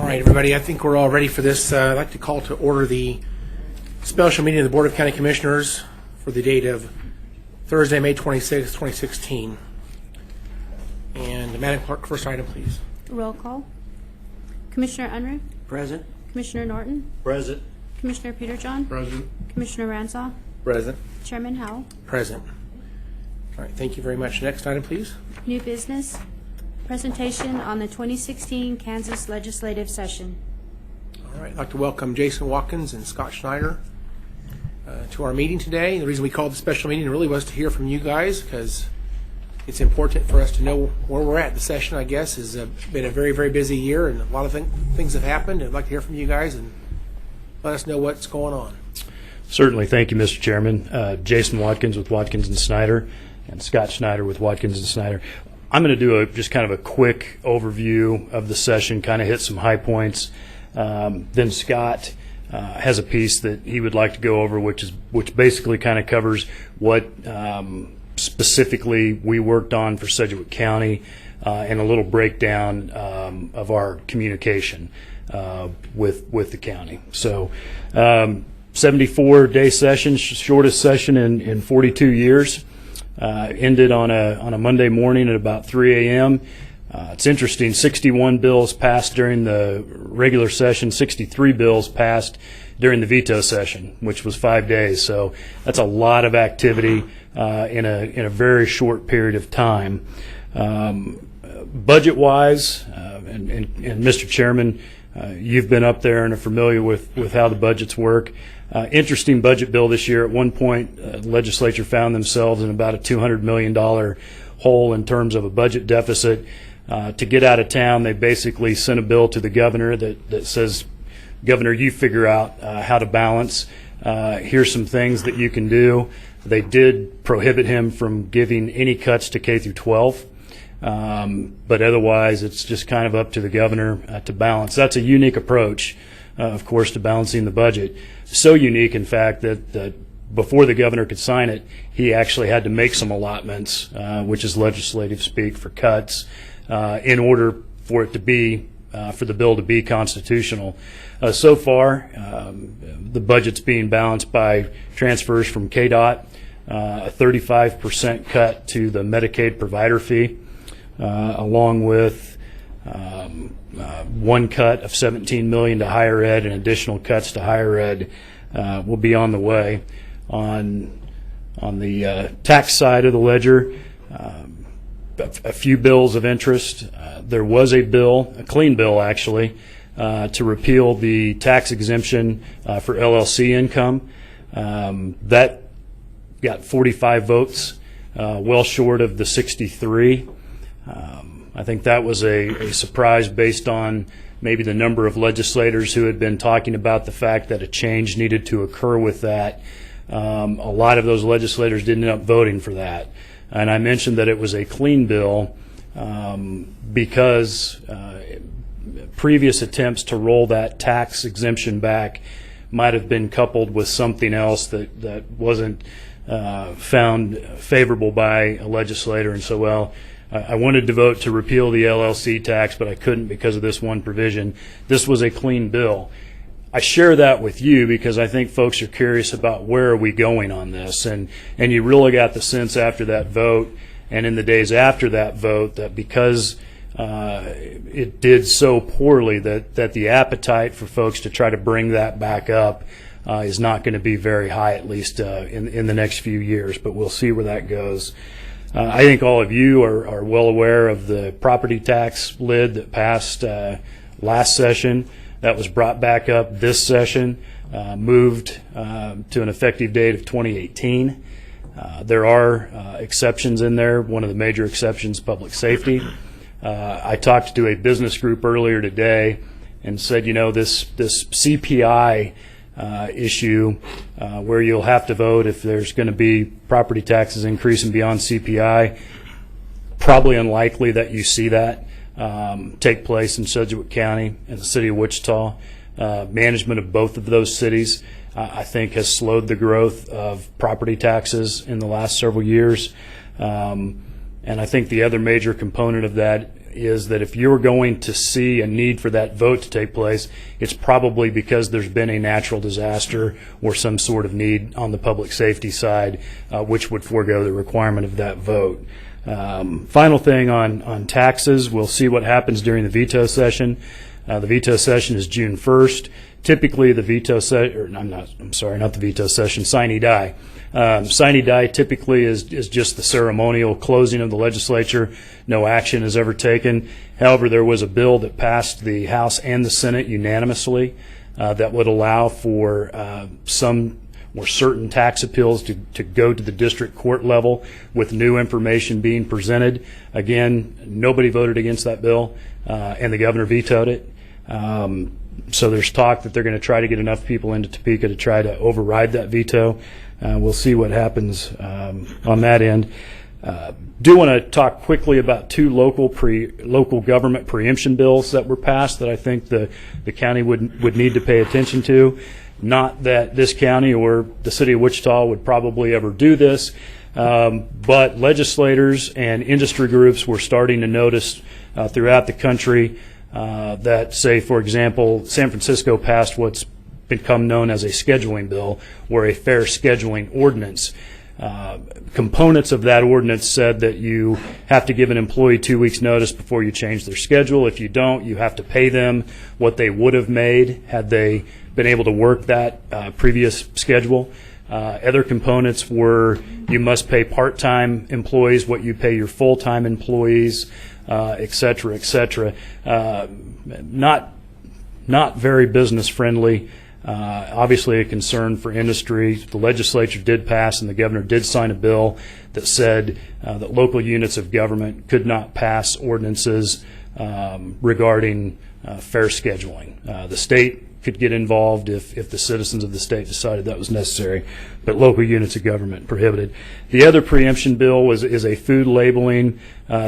All right, everybody, I think we're all ready for this. I'd like to call to order the special meeting of the Board of County Commissioners for the date of Thursday, May 26, 2016. And Madam Clerk, first item, please. Roll call. Commissioner Unruh? Present. Commissioner Norton? Present. Commissioner Peterjohn? Present. Commissioner Ransaw? Present. Chairman Howell? Present. All right, thank you very much. Next item, please. New business. Presentation on the 2016 Kansas legislative session. All right, I'd like to welcome Jason Watkins and Scott Schneider to our meeting today. The reason we called the special meeting really was to hear from you guys, because it's important for us to know where we're at. The session, I guess, has been a very, very busy year, and a lot of things have happened. I'd like to hear from you guys and let us know what's going on. Certainly. Thank you, Mr. Chairman. Jason Watkins with Watkins and Snyder, and Scott Schneider with Watkins and Snyder. I'm going to do just kind of a quick overview of the session, kind of hit some high points. Then Scott has a piece that he would like to go over, which basically kind of covers what specifically we worked on for Sedgwick County, and a little breakdown of our communication with the county. So 74-day session, shortest session in 42 years. Ended on a Monday morning at about 3 a.m. It's interesting, 61 bills passed during the regular session, 63 bills passed during the veto session, which was 5 days. So that's a lot of activity in a very short period of time. Budget-wise, and Mr. Chairman, you've been up there and are familiar with how the budgets work. Interesting budget bill this year. At one point, the legislature found themselves in about a $200 million hole in terms of a budget deficit. To get out of town, they basically sent a bill to the governor that says, Governor, you figure out how to balance. Here's some things that you can do. They did prohibit him from giving any cuts to K through 12. But otherwise, it's just kind of up to the governor to balance. That's a unique approach, of course, to balancing the budget. So unique, in fact, that before the governor could sign it, he actually had to make some allotments, which is legislative speak for cuts, in order for it to be, for the bill to be constitutional. So far, the budget's being balanced by transfers from KDOT, a 35% cut to the Medicaid provider fee, along with one cut of $17 million to higher ed, and additional cuts to higher ed will be on the way. On the tax side of the ledger, a few bills of interest. There was a bill, a clean bill actually, to repeal the tax exemption for LLC income. That got 45 votes, well short of the 63. I think that was a surprise based on maybe the number of legislators who had been talking about the fact that a change needed to occur with that. A lot of those legislators didn't end up voting for that. And I mentioned that it was a clean bill because previous attempts to roll that tax exemption back might have been coupled with something else that wasn't found favorable by a legislator. And so, well, I wanted to vote to repeal the LLC tax, but I couldn't because of this one provision. This was a clean bill. I share that with you because I think folks are curious about where are we going on this. And you really got the sense after that vote and in the days after that vote that because it did so poorly that the appetite for folks to try to bring that back up is not going to be very high, at least in the next few years. But we'll see where that goes. I think all of you are well aware of the property tax lid that passed last session. That was brought back up this session, moved to an effective date of 2018. There are exceptions in there. One of the major exceptions, public safety. I talked to a business group earlier today and said, you know, this CPI issue where you'll have to vote if there's going to be property taxes increasing beyond CPI, probably unlikely that you see that take place in Sedgwick County and the city of Wichita. Management of both of those cities, I think, has slowed the growth of property taxes in the last several years. And I think the other major component of that is that if you're going to see a need for that vote to take place, it's probably because there's been a natural disaster or some sort of need on the public safety side, which would forego the requirement of that vote. Final thing on taxes, we'll see what happens during the veto session. The veto session is June 1st. Typically, the veto session, not the veto session, sine die. Sine die typically is just the ceremonial closing of the legislature. No action is ever taken. However, there was a bill that passed the House and the Senate unanimously that would allow for some or certain tax appeals to go to the district court level with new information being presented. Again, nobody voted against that bill, and the governor vetoed it. So there's talk that they're going to try to get enough people into Topeka to try to override that veto. We'll see what happens on that end. Do want to talk quickly about two local government preemption bills that were passed that I think the county would need to pay attention to. Not that this county or the city of Wichita would probably ever do this, but legislators and industry groups were starting to notice throughout the country that, say, for example, San Francisco passed what's become known as a scheduling bill or a fair scheduling ordinance. Components of that ordinance said that you have to give an employee 2 weeks notice before you change their schedule. If you don't, you have to pay them what they would have made had they been able to work that previous schedule. Other components were you must pay part-time employees what you pay your full-time employees, et cetera, et cetera. Not very business friendly. Obviously a concern for industry. The legislature did pass and the governor did sign a bill that said that local units of government could not pass ordinances regarding fair scheduling. The state could get involved if the citizens of the state decided that was necessary, but local units of government prohibited. The other preemption bill is a food labeling,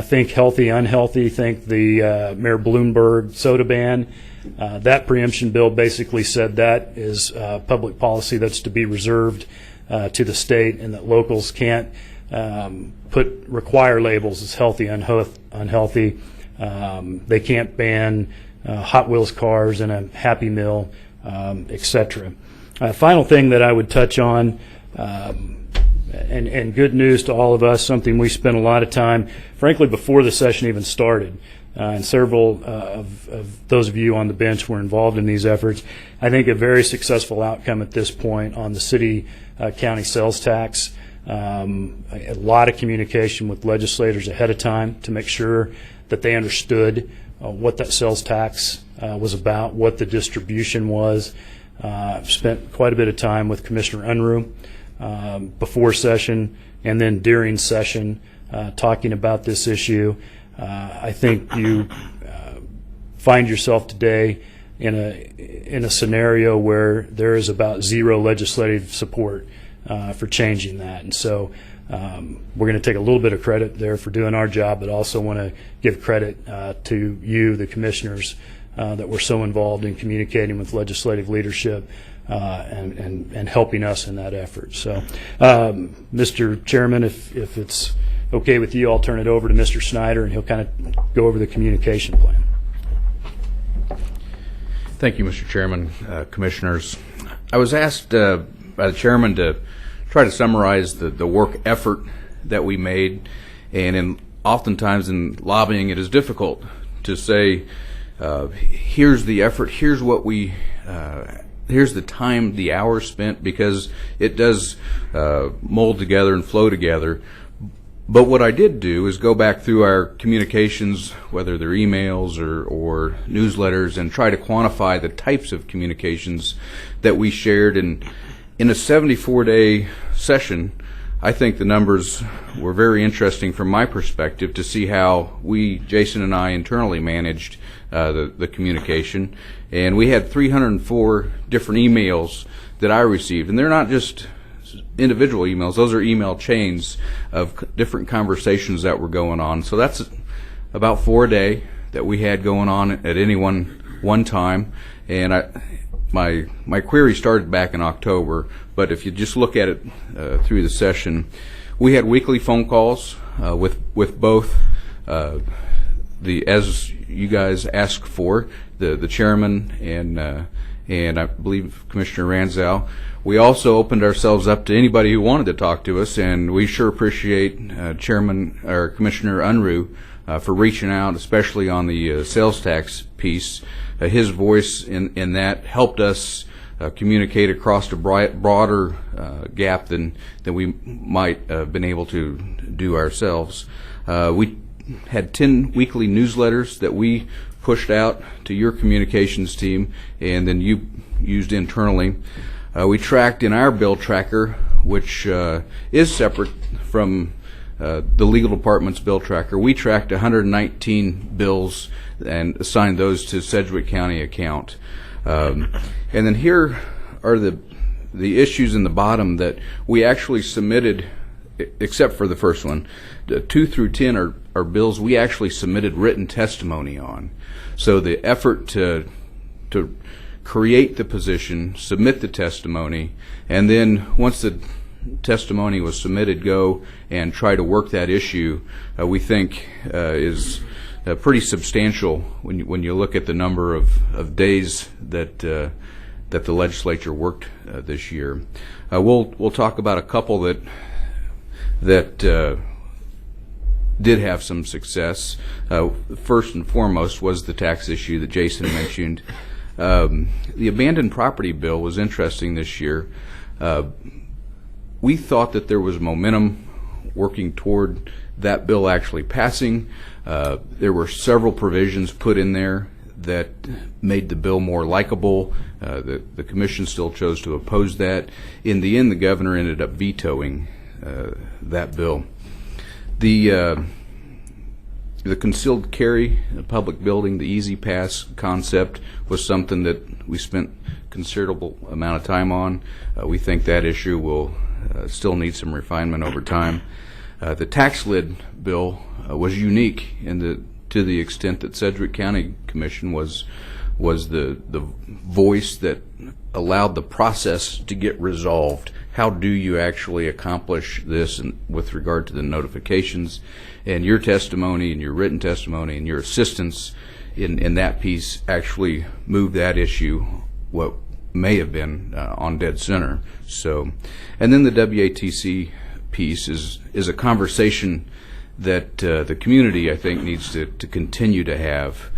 think healthy, unhealthy, think the Mayor Bloomberg soda ban. That preemption bill basically said that is public policy that's to be reserved to the state, and that locals can't require labels as healthy, unhealthy. They can't ban Hot Wheels cars and a Happy Meal, etc. Final thing that I would touch on, and good news to all of us, something we spent a lot of time, frankly, before the session even started, and several of those of you on the bench were involved in these efforts. I think a very successful outcome at this point on the city-county sales tax. A lot of communication with legislators ahead of time to make sure that they understood what that sales tax was about, what the distribution was. I've spent quite a bit of time with Commissioner Unruh before session and then during session talking about this issue. I think you find yourself today in a scenario where there is about zero legislative support for changing that. And so we're going to take a little bit of credit there for doing our job, but also want to give credit to you, the commissioners, that were so involved in communicating with legislative leadership and helping us in that effort. So, Mr. Chairman, if it's okay with you, I'll turn it over to Mr. Snyder, and he'll kind of go over the communication plan. Thank you, Mr. Chairman, commissioners. I was asked by the chairman to try to summarize the work effort that we made, and oftentimes in lobbying it is difficult to say, here's the effort, here's what here's the time, the hours spent, because it does mold together and flow together. But what I did do is go back through our communications, whether they're emails or newsletters, and try to quantify the types of communications that we shared. And in a 74-day session, I think the numbers were very interesting from my perspective to see how Jason and I internally managed the communication. And we had 304 different emails that I received. And they're not just individual emails. Those are email chains of different conversations that were going on. So that's about 4 a day that we had going on at any one time. And my query started back in October, but if you just look at it through the session, we had weekly phone calls with both as you guys asked for, the chairman and I believe Commissioner Ranzau, we also opened ourselves up to anybody who wanted to talk to us, and we sure appreciate Commissioner Unruh for reaching out, especially on the sales tax piece. His voice in that helped us communicate across a broader gap than we might have been able to do ourselves. We had 10 weekly newsletters that we pushed out to your communications team, and then you used internally. We tracked in our bill tracker, which is separate from the legal department's bill tracker. We tracked 119 bills and assigned those to Sedgwick County account. And then here are the issues in the bottom that we actually submitted, except for the first one. 2 through 10 are bills we actually submitted written testimony on. So the effort to create the position, submit the testimony, and then once the testimony was submitted, go and try to work that issue, we think is pretty substantial when you look at the number of days that the legislature worked this year. We'll talk about a couple that did have some success. First and foremost was the tax issue that Jason mentioned. The abandoned property bill was interesting this year. We thought that there was momentum working toward that bill actually passing. There were several provisions put in there that made the bill more likable. The commission still chose to oppose that. In the end, the governor ended up vetoing that bill. The concealed carry public building, the easy pass concept, was something that we spent considerable amount of time on. We think that issue will still need some refinement over time. The tax lid bill was unique to the extent that Sedgwick County Commission was the voice that allowed the process to get resolved. How do you actually accomplish this with regard to the notifications? And your testimony and your written testimony and your assistance in that piece actually moved that issue what may have been on dead center. So, and then the WATC piece is a conversation that the community, I think, needs to continue to have,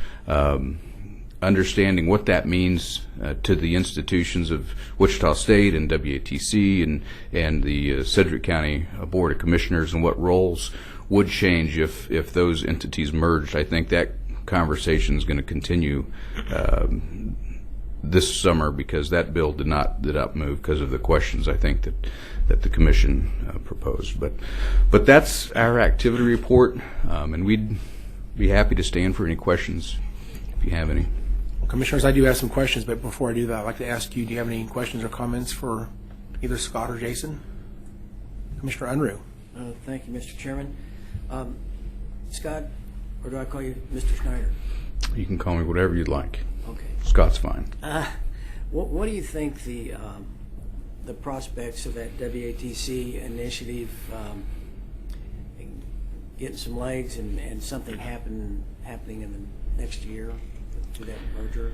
understanding what that means to the institutions of Wichita State and WATC and the Sedgwick County Board of Commissioners, and what roles would change if those entities merged. I think that conversation is going to continue this summer, because that bill did not move because of the questions, I think, that the commission proposed. But that's our activity report, and we'd be happy to stand for any questions if you have any. Well, Commissioners, I do have some questions, but before I do that, I'd like to ask you, do you have any questions or comments for either Scott or Jason? Commissioner Unruh. Thank you, Mr. Chairman. Scott, or do I call you Mr. Schneider? You can call me whatever you'd like. Okay. Scott's fine. What do you think the prospects of that WATC initiative getting some legs and something happening in the next year to that merger?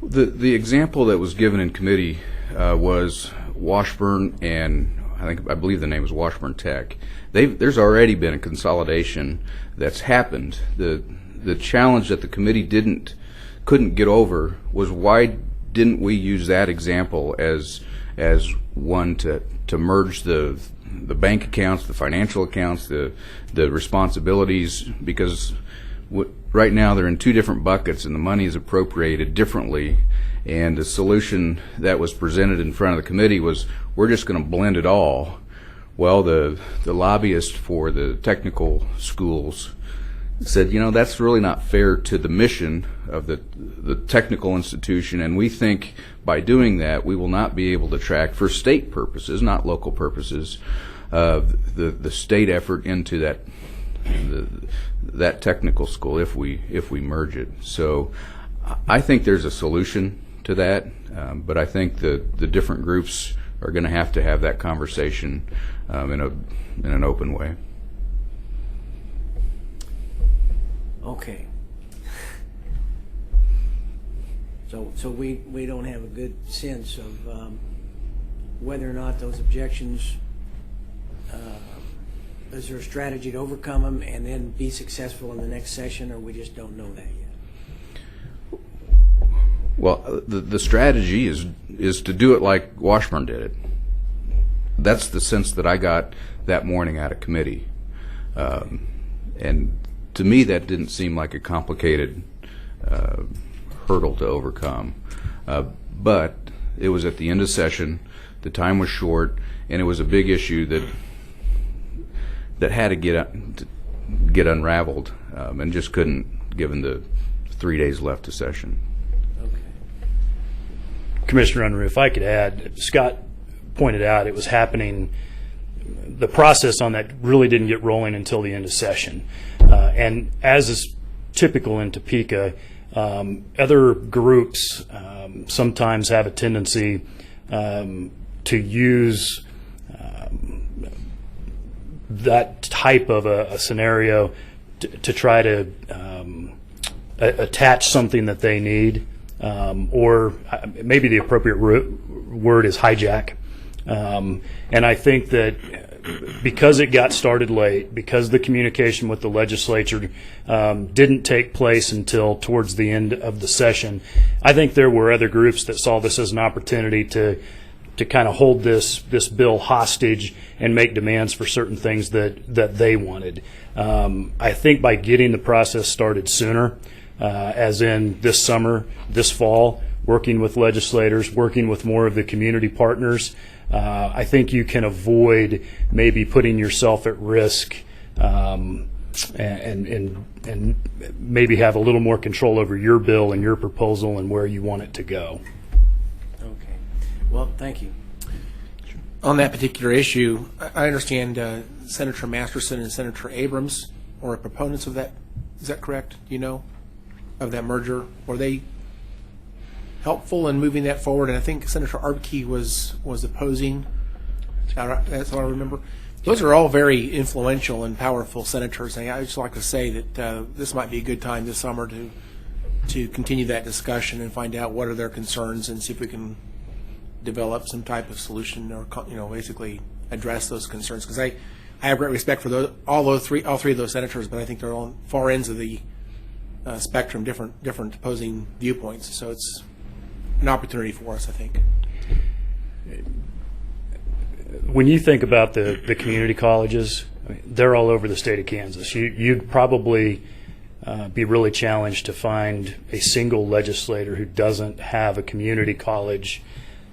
The example that was given in committee was Washburn, and I believe the name was Washburn Tech. There's already been a consolidation that's happened. The challenge that the committee couldn't get over was, why didn't we use that example as one to merge the bank accounts, the financial accounts, the responsibilities, because right now they're in two different buckets and the money is appropriated differently. And the solution that was presented in front of the committee was, we're just going to blend it all. Well, the lobbyist for the technical schools said, that's really not fair to the mission of the technical institution, and we think by doing that we will not be able to track, for state purposes, not local purposes, the state effort into that technical school if we merge it. So I think there's a solution to that, but I think the different groups are going to have that conversation in an open way. Okay. So we don't have a good sense of whether or not those objections, is there a strategy to overcome them and then be successful in the next session, or we just don't know that yet? Well, the strategy is to do it like Washburn did it. That's the sense that I got that morning out of committee. And to me, that didn't seem like a complicated hurdle to overcome. But it was at the end of session, the time was short, and it was a big issue that had to get unraveled, and just couldn't, given the 3 days left of session. Commissioner Unruh, if I could add, Scott pointed out it was happening, the process on that really didn't get rolling until the end of session. And as is typical in Topeka, other groups sometimes have a tendency to use that type of a scenario to try to attach something that they need, or maybe the appropriate word is hijack. And I think that because it got started late, because the communication with the legislature didn't take place until towards the end of the session, I think there were other groups that saw this as an opportunity to kind of hold this bill hostage and make demands for certain things that they wanted. I think by getting the process started sooner, as in this summer, this fall, working with legislators, working with more of the community partners, I think you can avoid maybe putting yourself at risk, and maybe have a little more control over your bill and your proposal and where you want it to go. Okay. Well, thank you. On that particular issue, I understand Senator Masterson and Senator Abrams were proponents of that. Is that correct? Do you know of that merger? Were they helpful in moving that forward? And I think Senator Arbke was opposing. That's what I remember. Those are all very influential and powerful senators. And I just like to say that this might be a good time this summer to continue that discussion and find out what are their concerns and see if we can develop some type of solution, or basically address those concerns. Because I have great respect for all three of those senators, but I think they're on far ends of the spectrum, different opposing viewpoints. So it's an opportunity for us, I think. When you think about the community colleges, they're all over the state of Kansas. You'd probably be really challenged to find a single legislator who doesn't have a community college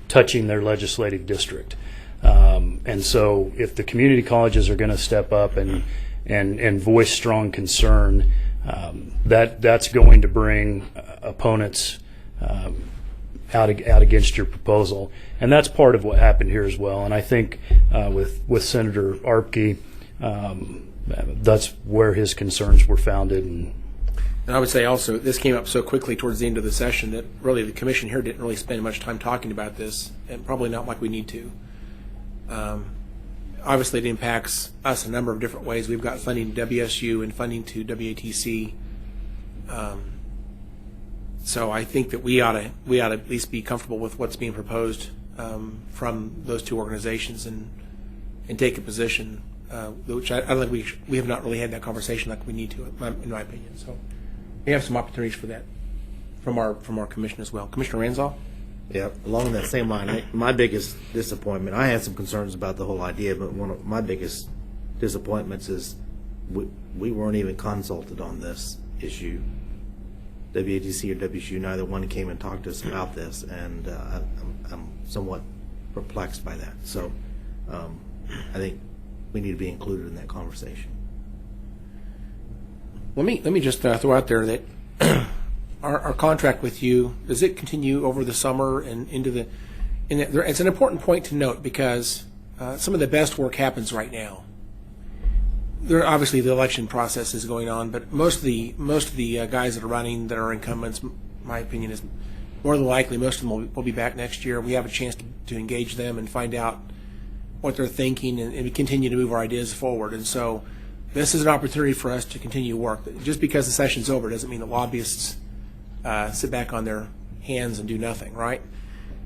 touching their legislative district. And so if the community colleges are going to step up and voice strong concern, that's going to bring opponents out against your proposal. And that's part of what happened here as well. And I think with Senator Arbke, that's where his concerns were founded. And I would say also, this came up so quickly towards the end of the session that really the commission here didn't really spend much time talking about this, and probably not like we need to. Obviously, it impacts us a number of different ways. We've got funding to WSU and funding to WATC. So I think that we ought to at least be comfortable with what's being proposed from those two organizations and take a position, which I don't think we have not really had that conversation like we need to, in my opinion. So we have some opportunities for that from our commission as well. Commissioner Ranzau? Yeah, along that same line, my biggest disappointment, I had some concerns about the whole idea, but one of my biggest disappointments is we weren't even consulted on this issue. WATC or WSU, neither one came and talked to us about this, and I'm somewhat perplexed by that. So I think we need to be included in that conversation. Let me just throw out there that our contract with you, does it continue over the summer and into it's an important point to note, because some of the best work happens right now. There obviously the election process is going on, but most of the guys that are running that are incumbents, my opinion is more than likely most of them will be back next year. We have a chance to engage them and find out what they're thinking and continue to move our ideas forward. And so this is an opportunity for us to continue work. Just because the session's over doesn't mean that lobbyists sit back on their hands and do nothing, right?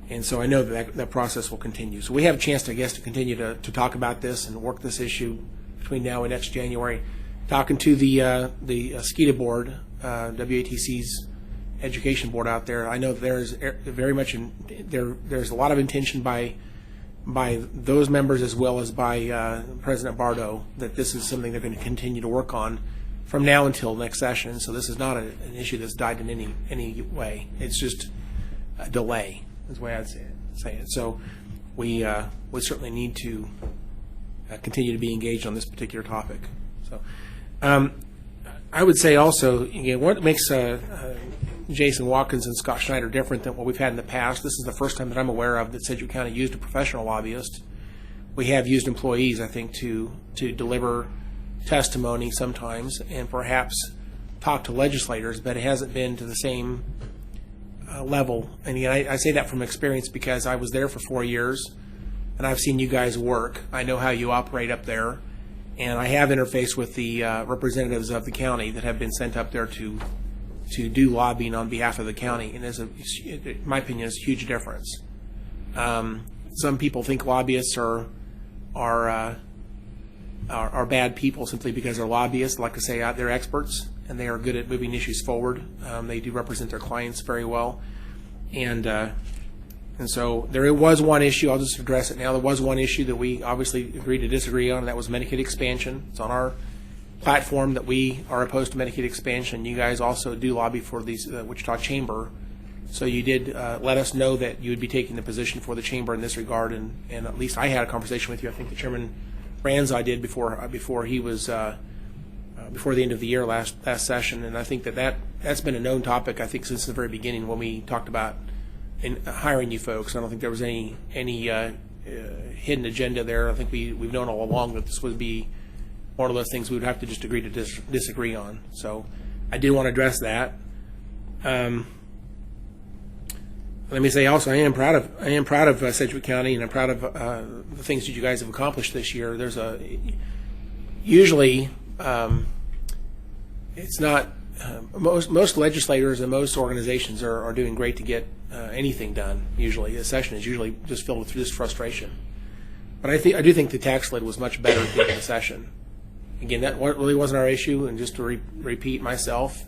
And so I know that process will continue. So we have a chance, I guess, to continue to talk about this and work this issue between now and next January. Talking to the SCEDA board, WATC's education board out there, I know there's very much there's a lot of intention by those members as well as by President Bardo that this is something they're going to continue to work on from now until next session. So this is not an issue that's died in any way. It's just a delay, is the way I'd say it. So we certainly need to continue to be engaged on this particular topic. So I would say also, again, what makes Jason Watkins and Scott Schneider different than what we've had in the past. This is the first time that I'm aware of that Sedgwick County used a professional lobbyist. We have used employees, I think, to deliver testimony sometimes and perhaps talk to legislators, but it hasn't been to the same level. And again, I say that from experience because I was there for 4 years and I've seen you guys work. I know how you operate up there, and I have interfaced with the representatives of the county that have been sent up there to do lobbying on behalf of the county, and in my opinion, it's a huge difference. Some people think lobbyists are bad people simply because they're lobbyists. Like I say, they're experts, and they are good at moving issues forward. They do represent their clients very well, and so there was one issue. I'll just address it now. There was one issue that we obviously agreed to disagree on, and that was Medicaid expansion. It's on our platform that we are opposed to Medicaid expansion. You guys also do lobby for the Wichita Chamber, so you did let us know that you would be taking the position for the Chamber in this regard, and at least I had a conversation with you. I think the Chairman Ranzai did before he was before the end of the year last session, and I think that's been a known topic, I think, since the very beginning when we talked about hiring you folks. I don't think there was any hidden agenda there. I think we've known all along that this would be one of those things we would have to just agree to disagree on. So I did want to address that. Let me say also, I am proud of Sedgwick County, and I'm proud of the things that you guys have accomplished this year. There's usually it's not most legislators and most organizations are doing great to get anything done. Usually, a session is usually just filled with just frustration. But I do think the tax lid was much better at the end of the session. Again, that really wasn't our issue, and just to repeat myself,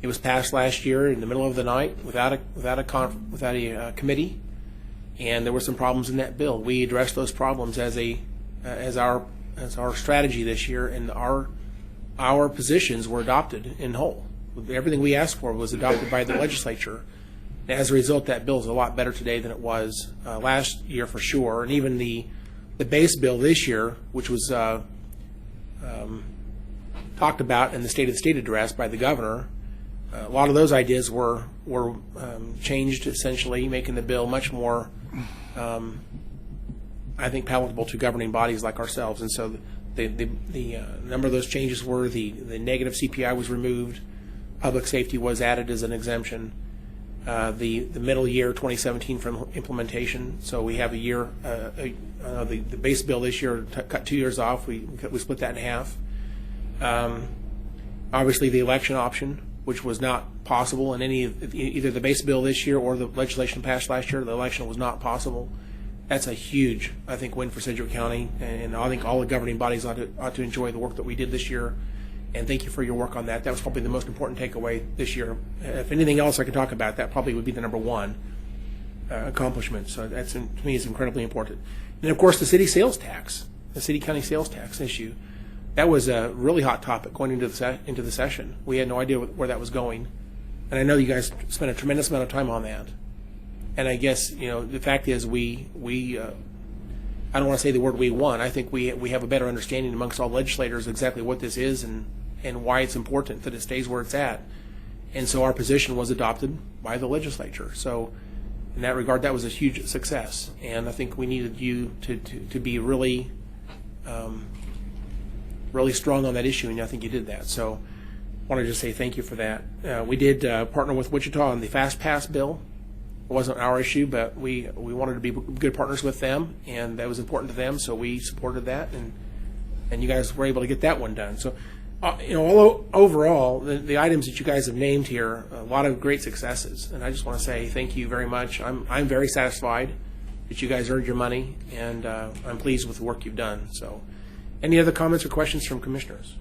it was passed last year in the middle of the night without a committee, and there were some problems in that bill. We addressed those problems as our strategy this year, and our positions were adopted in whole. Everything we asked for was adopted by the legislature. As a result, that bill is a lot better today than it was last year for sure, and even the base bill this year, which was talked about in the State of the State address by the governor, a lot of those ideas were changed, essentially making the bill much more, I think, palatable to governing bodies like ourselves. And so the number of those changes were the negative CPI was removed, public safety was added as an exemption, the middle year 2017 from implementation. So we have a year, the base bill this year cut 2 years off. We split that in half. Obviously, the election option, which was not possible in either the base bill this year or the legislation passed last year. The election was not possible. That's a huge, I think, win for Sedgwick County, and I think all the governing bodies ought to enjoy the work that we did this year. And thank you for your work on that. That was probably the most important takeaway this year. If anything else I could talk about, that probably would be the number one accomplishment. So that, to me, is incredibly important. And of course, the city sales tax, the city-county sales tax issue. That was a really hot topic going into the session. We had no idea where that was going, and I know you guys spent a tremendous amount of time on that. And I guess the fact is we I don't want to say the word we won. I think we have a better understanding amongst all legislators exactly what this is and why it's important that it stays where it's at. And so our position was adopted by the legislature. So in that regard, that was a huge success. And I think we needed you to be really really strong on that issue, and I think you did that. So I want to just say thank you for that. We did partner with Wichita on the Fast Pass bill. It wasn't our issue, but we wanted to be good partners with them, and that was important to them, so we supported that, and you guys were able to get that one done. So Overall, the items that you guys have named here, a lot of great successes, and I just want to say thank you very much. I'm very satisfied that you guys earned your money, and I'm pleased with the work you've done. So, any other comments or questions from commissioners?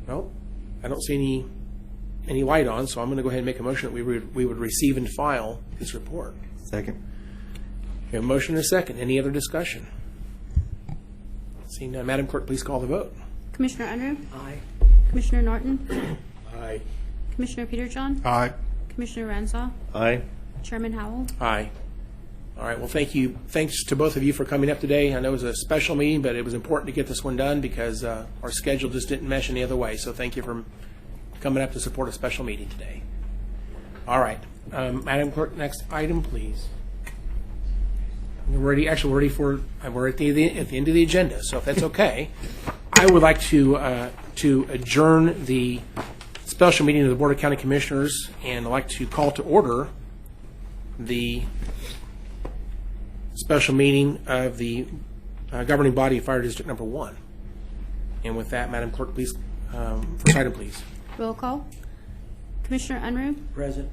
Well, I don't see any light on, so I'm going to go ahead and make a motion that we would receive and file this report. Second. We have a motion and a second. Any other discussion? Seeing none, Madam Clerk, please call the vote. Commissioner Unruh? Aye. Commissioner Norton? Aye. Commissioner Peterjohn? Aye. Commissioner Ranzau? Aye. Chairman Howell? Aye. All right, well, thank you. Thanks to both of you for coming up today. I know it was a special meeting, but it was important to get this one done because our schedule just didn't mesh any other way. So thank you for coming up to support a special meeting today. All right. Madam Clerk, next item, please. We're at the end of the agenda, so if that's okay, I would like to adjourn the special meeting of the Board of County Commissioners, and I'd like to call to order the special meeting of the governing body of Fire District Number 1. And with that, Madam Clerk, please, first item, please. Roll call. Commissioner Unruh? Present.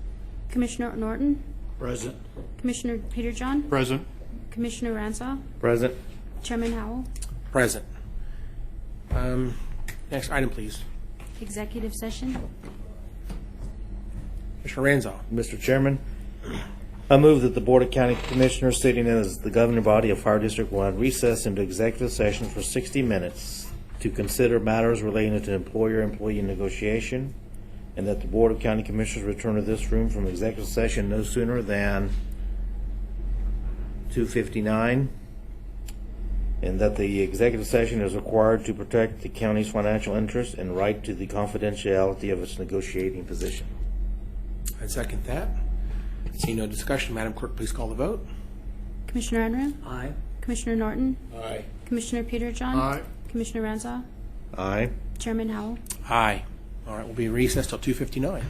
Commissioner Norton? Present. Commissioner Peterjohn? Present. Commissioner Ranzau? Present. Chairman Howell? Present. Next item, please. Executive session. Commissioner Ranzau. Mr. Chairman, I move that the Board of County Commissioners, sitting as the governing body of Fire District 1, recess into executive session for 60 minutes to consider matters relating to employer-employee negotiation, and that the Board of County Commissioners return to this room from executive session no sooner than 2:59, and that the executive session is required to protect the county's financial interests and right to the confidentiality of its negotiating position. I'd second that. Seeing no discussion, Madam Clerk, please call the vote. Commissioner Unruh? Aye. Commissioner Norton? Aye. Commissioner Peterjohn? Aye. Commissioner Ranzau? Aye. Chairman Howell? Aye. All right, we'll be recessed till 2:59.